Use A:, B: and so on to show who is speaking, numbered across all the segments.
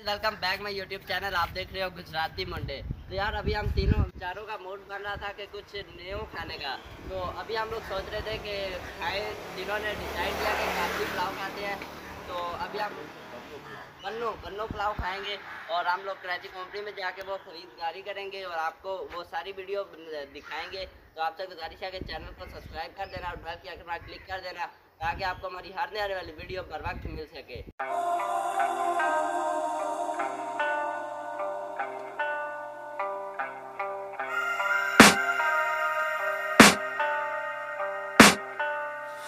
A: Welcome back my YouTube channel. आप देख रहे हो गुजराती मंडे। तो यार अभी हम चारों का मूड बन रहा था कि कुछ न्यू खाने का। तो अभी हम लोग सोच रहे थे कि खाए, तीनों ने डिसाइड किया कि काफी पुलाव खाते हैं। तो अभी हम गन्नू पुलाव खाएंगे और हम लोग कराची कंपनी में जाके वो खरीदारी करेंगे और आपको वो सारी वीडियो दिखाएंगे। तो आपसे गुजारिश है कि चैनल को सब्सक्राइब कर देना और बेल के आइकन पर क्लिक कर देना ताकि आपको हमारी हर आने वाली वीडियो बर वक्त मिल सके।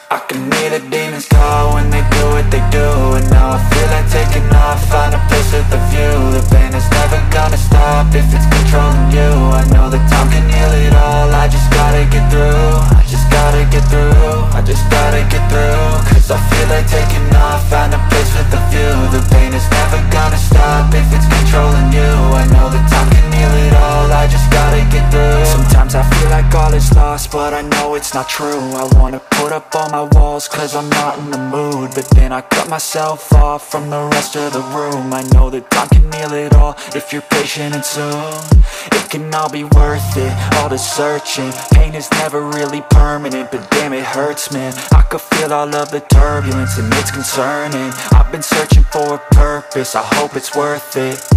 B: I can hear the demons call when they do what they do. And now I feel like taking off, find a place with a view. The pain is never gonna stop if it's controlling you. I know that time can heal it all, I just gotta get through. I just gotta get through, I just gotta get through. Cause I feel like taking off, find a place with a view. The pain is never gonna stop if it's controlling you. I know that time can heal it all, I just gotta get through. Sometimes I feel like all is lost, but I know it's not true. I wanna put up all my walls cause I'm not in the mood, but then I cut myself off from the rest of the room. I know that time can heal it all if you're patient and soon it can all be worth it, all the searching. Pain is never really permanent, but damn it hurts, man. I could feel all of the turbulence and it's concerning. I've been searching for a purpose, I hope it's worth it.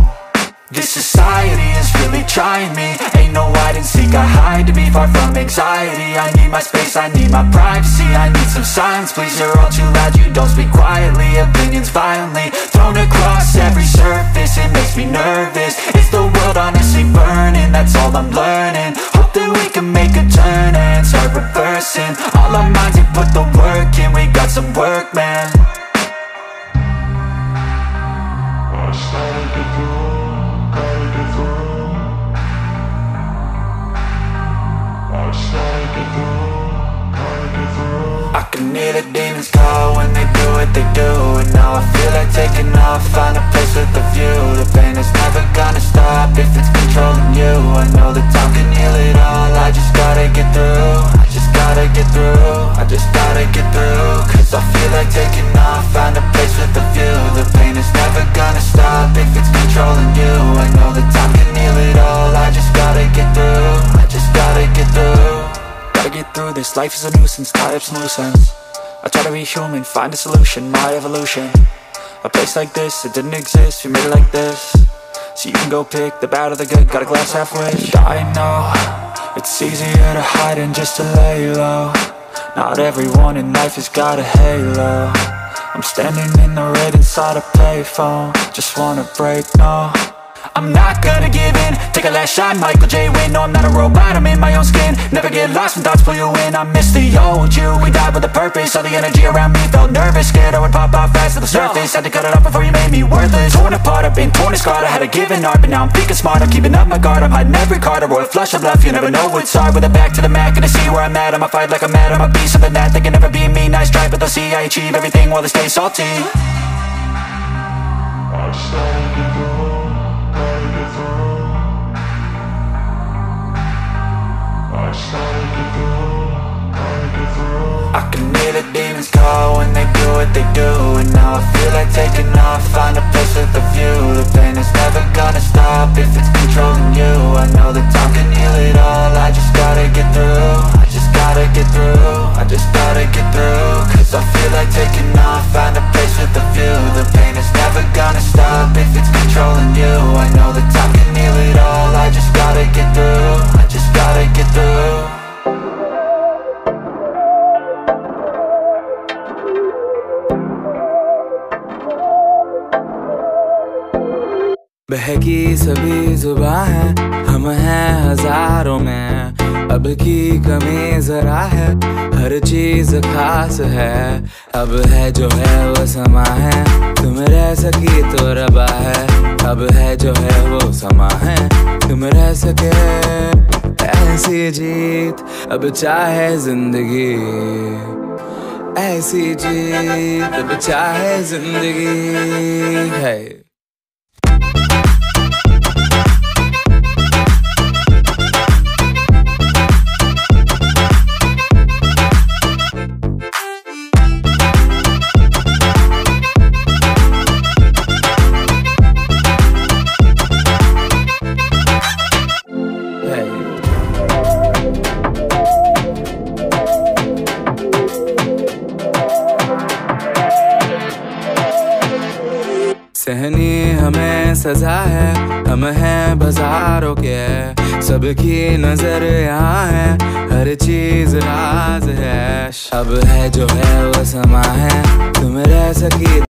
B: This society is really trying me. Ain't no hide and seek, I hide to be far from anxiety. I need my space, I need my privacy. I need some silence, please, you're all too loud. You don't speak quietly, opinions violently thrown across every surface. It makes me nervous, is the world honestly burning? That's all I'm learning. Hope that we can make a turn and start reversing all our minds and put the work in. We got some work, man. I can hear the demons call when they do what they do. And now I feel like taking off, find a place with a view. The pain is never gonna stop if it's controlling you. I know that time can heal it all, I just gotta get through. I just gotta get through, I just gotta get through. Cause I feel like taking off, find a place with a view. The pain is never gonna stop if it's controlling you. I know that time can heal it all, I just gotta get through. I just gotta get through. Gotta get through this, life is a nuisance, tie up some loose ends. I try to be human, find a solution, my evolution. A place like this, it didn't exist, we made it like this. So you can go pick the bad or the good, got a glass half wish. I know, it's easier to hide than just to lay low. Not everyone in life has got a halo. I'm standing in the red inside a payphone, just wanna break, no. I'm not gonna give in, take a last shot, Michael J. Win. No, I'm not a robot, I'm in my own skin. Never get lost when thoughts pull you in. I miss the old you, we died with a purpose. All the energy around me felt nervous, scared I would pop out fast to the surface. Had to cut it off before you made me worthless. Torn apart, I've been torn and scarred. I had a given art, but now I'm thinking smart. I'm keeping up my guard, I'm hiding every card. A royal flush of love, you never know what's hard. With a back to the mat, gonna see where I'm at. I'ma fight like I'm mad, I'ma be something that they can never be me. Nice try, but they'll see I achieve everything while they stay salty. I can hear the demons call when they do what they do. And now I feel like taking off, find a place with a view. The pain is never gonna stop if it's controlling you. I know that time can heal it all, I just gotta get through. I just gotta get through, I just gotta get through. Cause I feel like taking off, find a place with a view. The pain is never gonna stop if it's controlling you. I know that time can heal it all, I just gotta get through. I just gotta get through.
C: बहकी सभी जुबां हैं, हम हैं हजारों में, अब की कमी जरा है, हर चीज खास है, अब है जो है वो समा है, तुम रह सकी तो रबा है, अब है जो है वो समा है, तुम रह सके ऐसी जीत, अब चाहे जिंदगी, ऐसी जीत, अब चाहे जिंदगी है। सहनी हमें सजा है, हम हैं बाजारों के, सबकी नजर यहाँ है, हर चीज राज है। अब है जो है वो समा है, तुम रह सकी